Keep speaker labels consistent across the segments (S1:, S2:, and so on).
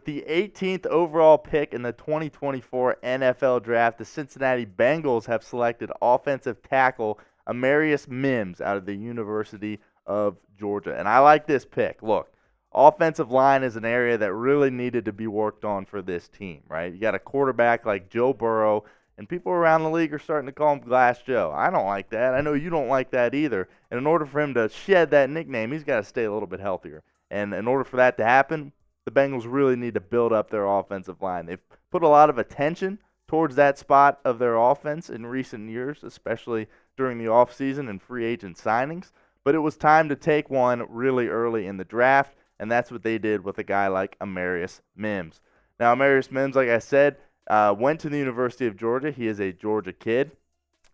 S1: with the 18th overall pick in the 2024 NFL Draft, the Cincinnati Bengals have selected offensive tackle Amarius Mims out of the University of Georgia. And I like this pick. Look, offensive line is an area that really needed to be worked on for this team, right? You got a quarterback like Joe Burrow, and people around the league are starting to call him Glass Joe. I don't like that. I know you don't like that either. And in order for him to shed that nickname, he's got to stay a little bit healthier. And in order for that to happen, the Bengals really need to build up their offensive line. They've put a lot of attention towards that spot of their offense in recent years, especially during the offseason and free agent signings. But it was time to take one really early in the draft, and that's what they did with a guy like Amarius Mims. Now, Amarius Mims, like I said, went to the University of Georgia. He is a Georgia kid.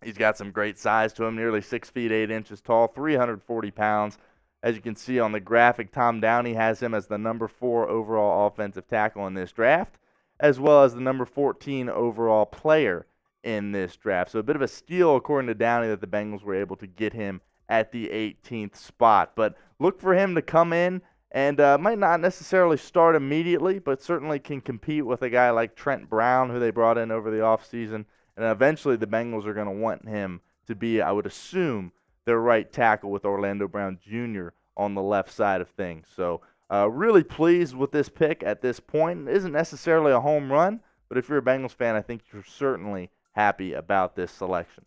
S1: He's got some great size to him, nearly 6 feet 8 inches tall, 340 pounds. As you can see on the graphic, Tom Downey has him as the number 4 overall offensive tackle in this draft, as well as the number 14 overall player in this draft. So a bit of a steal, according to Downey, that the Bengals were able to get him at the 18th spot. But look for him to come in and might not necessarily start immediately, but certainly can compete with a guy like Trent Brown, who they brought in over the offseason. And eventually the Bengals are going to want him to be, I would assume, their right tackle with Orlando Brown Jr. on the left side of things. So really pleased with this pick at this point. It isn't necessarily a home run, but if you're a Bengals fan, I think you're certainly happy about this selection.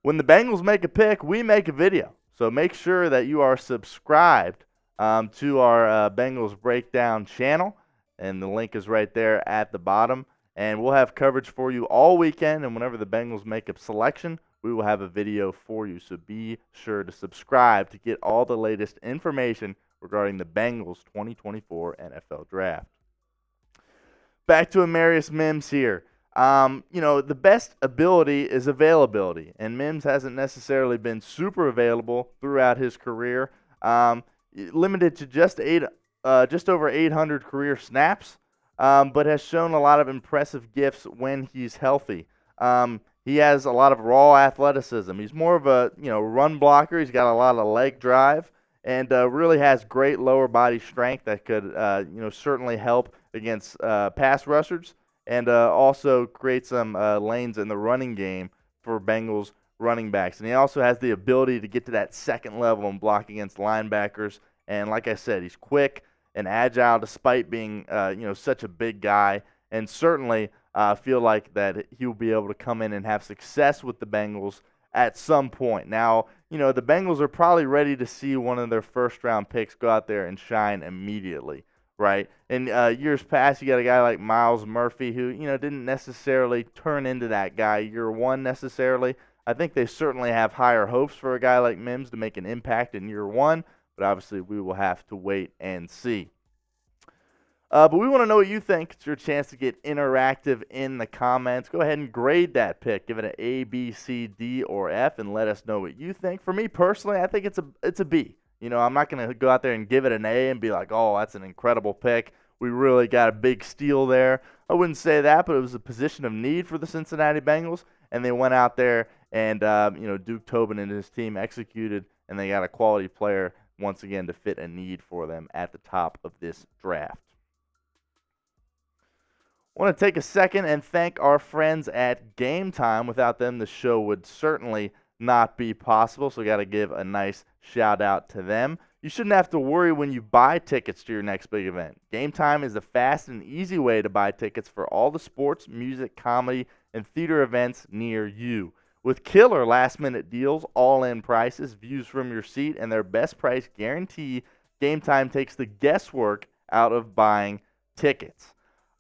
S1: When the Bengals make a pick, we make a video. So make sure that you are subscribed to our Bengals Breakdown channel, and the link is right there at the bottom. And we'll have coverage for you all weekend, and whenever the Bengals make a selection, we will have a video for you. So be sure to subscribe to get all the latest information regarding the Bengals 2024 NFL Draft. Back to Amarius Mims here. The best ability is availability, and Mims hasn't necessarily been super available throughout his career. Limited to just over 800 career snaps, but has shown a lot of impressive gifts when he's healthy. He has a lot of raw athleticism. He's more of a run blocker. He's got a lot of leg drive, and really has great lower body strength that could certainly help against pass rushers, and also create some lanes in the running game for Bengals running backs. And he also has the ability to get to that second level and block against linebackers. And like I said, he's quick and agile despite being such a big guy, and certainly feel like that he will be able to come in and have success with the Bengals at some point. Now, the Bengals are probably ready to see one of their first-round picks go out there and shine immediately, right? In years past, you got a guy like Myles Murphy who, didn't necessarily turn into that guy year one necessarily. I think they certainly have higher hopes for a guy like Mims to make an impact in year one, but obviously we will have to wait and see. But we want to know what you think. It's your chance to get interactive in the comments. Go ahead and grade that pick. Give it an A, B, C, D, or F, and let us know what you think. For me personally, I think it's a B. I'm not going to go out there and give it an A and be like, oh, that's an incredible pick. We really got a big steal there. I wouldn't say that, but it was a position of need for the Cincinnati Bengals, and they went out there and, Duke Tobin and his team executed, and they got a quality player once again to fit a need for them at the top of this draft. I want to take a second and thank our friends at Game Time. Without them, the show would certainly not be possible, so we got to give a nice shout out to them. You shouldn't have to worry when you buy tickets to your next big event. Game Time is the fast and easy way to buy tickets for all the sports, music, comedy, and theater events near you. With killer last-minute deals, all-in prices, views from your seat, and their best price guarantee, Game Time takes the guesswork out of buying tickets.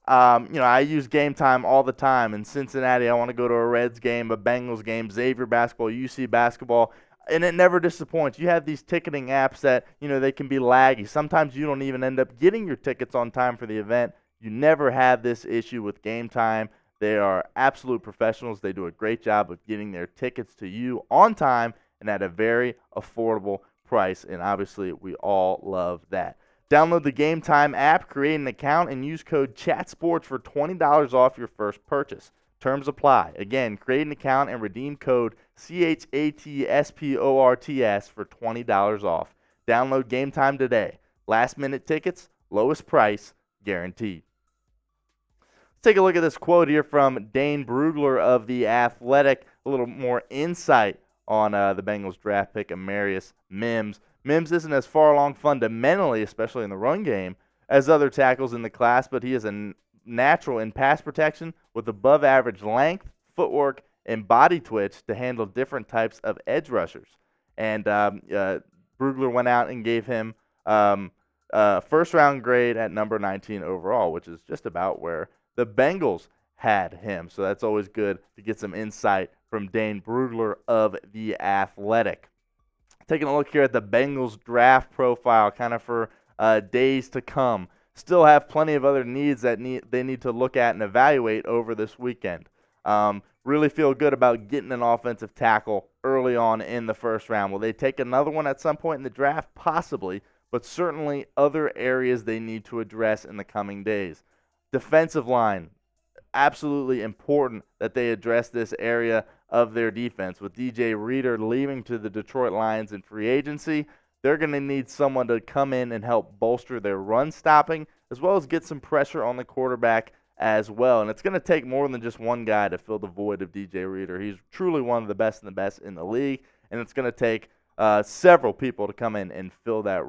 S1: I use Game Time all the time. In Cincinnati, I want to go to a Reds game, a Bengals game, Xavier basketball, UC basketball, and it never disappoints. You have these ticketing apps that, they can be laggy. Sometimes you don't even end up getting your tickets on time for the event. You never have this issue with Game Time. They are absolute professionals. They do a great job of getting their tickets to you on time and at a very affordable price, and obviously we all love that. Download the Game Time app, create an account, and use code CHATSPORTS for $20 off your first purchase. Terms apply. Again, create an account and redeem code CHATSPORTS for $20 off. Download Game Time today. Last minute tickets, lowest price, guaranteed. Take a look at this quote here from Dane Brugler of The Athletic. A little more insight on the Bengals draft pick, Amarius Mims. Mims isn't as far along fundamentally, especially in the run game, as other tackles in the class, but he is a natural in pass protection with above average length, footwork, and body twitch to handle different types of edge rushers. And Brugler went out and gave him first round grade at number 19 overall, which is just about where the Bengals had him. So that's always good to get some insight from Dane Brugler of The Athletic. Taking a look here at the Bengals draft profile, kind of for days to come. Still have plenty of other needs that they need to look at and evaluate over this weekend. Really feel good about getting an offensive tackle early on in the first round. Will they take another one at some point in the draft? Possibly, but certainly other areas they need to address in the coming days. Defensive line, absolutely important that they address this area of their defense. With DJ Reader leaving to the Detroit Lions in free agency, they're going to need someone to come in and help bolster their run stopping, as well as get some pressure on the quarterback as well. And it's going to take more than just one guy to fill the void of DJ Reader. He's truly one of the best in the league, and it's going to take several people to come in and fill that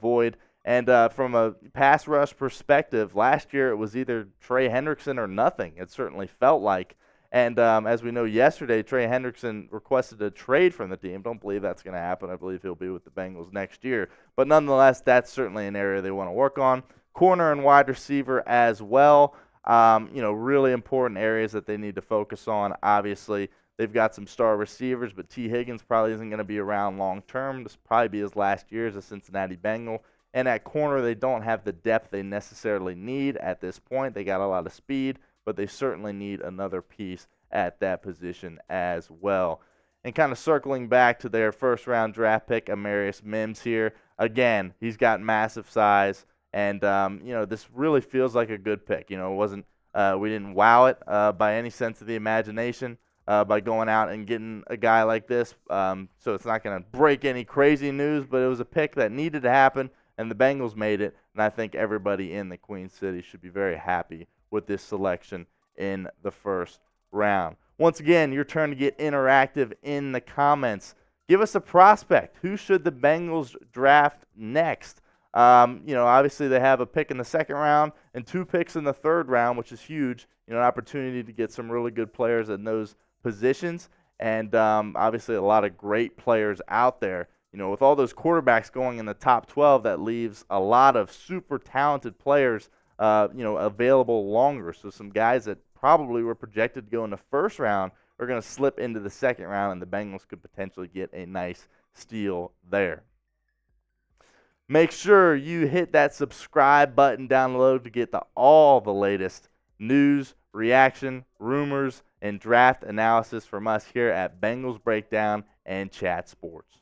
S1: void. And from a pass rush perspective, last year it was either Trey Hendrickson or nothing. It certainly felt like. And as we know, yesterday Trey Hendrickson requested a trade from the team. Don't believe that's going to happen. I believe he'll be with the Bengals next year. But nonetheless, that's certainly an area they want to work on. Corner and wide receiver as well. Really important areas that they need to focus on. Obviously, they've got some star receivers, but T. Higgins probably isn't going to be around long term. This will probably be his last year as a Cincinnati Bengal. And at corner, they don't have the depth they necessarily need at this point. They got a lot of speed, but they certainly need another piece at that position as well. And kind of circling back to their first-round draft pick, Amarius Mims here. Again, he's got massive size, and this really feels like a good pick. It wasn't we didn't wow it by any sense of the imagination by going out and getting a guy like this. So it's not going to break any crazy news, but it was a pick that needed to happen. And the Bengals made it, and I think everybody in the Queen City should be very happy with this selection in the first round. Once again, your turn to get interactive in the comments. Give us a prospect. Who should the Bengals draft next? Obviously they have a pick in the second round and 2 picks in the third round, which is huge. An opportunity to get some really good players in those positions, and obviously a lot of great players out there. With all those quarterbacks going in the top 12, that leaves a lot of super talented players, available longer. So some guys that probably were projected to go in the first round are going to slip into the second round, and the Bengals could potentially get a nice steal there. Make sure you hit that subscribe button down below to get all the latest news, reaction, rumors, and draft analysis from us here at Bengals Breakdown and Chat Sports.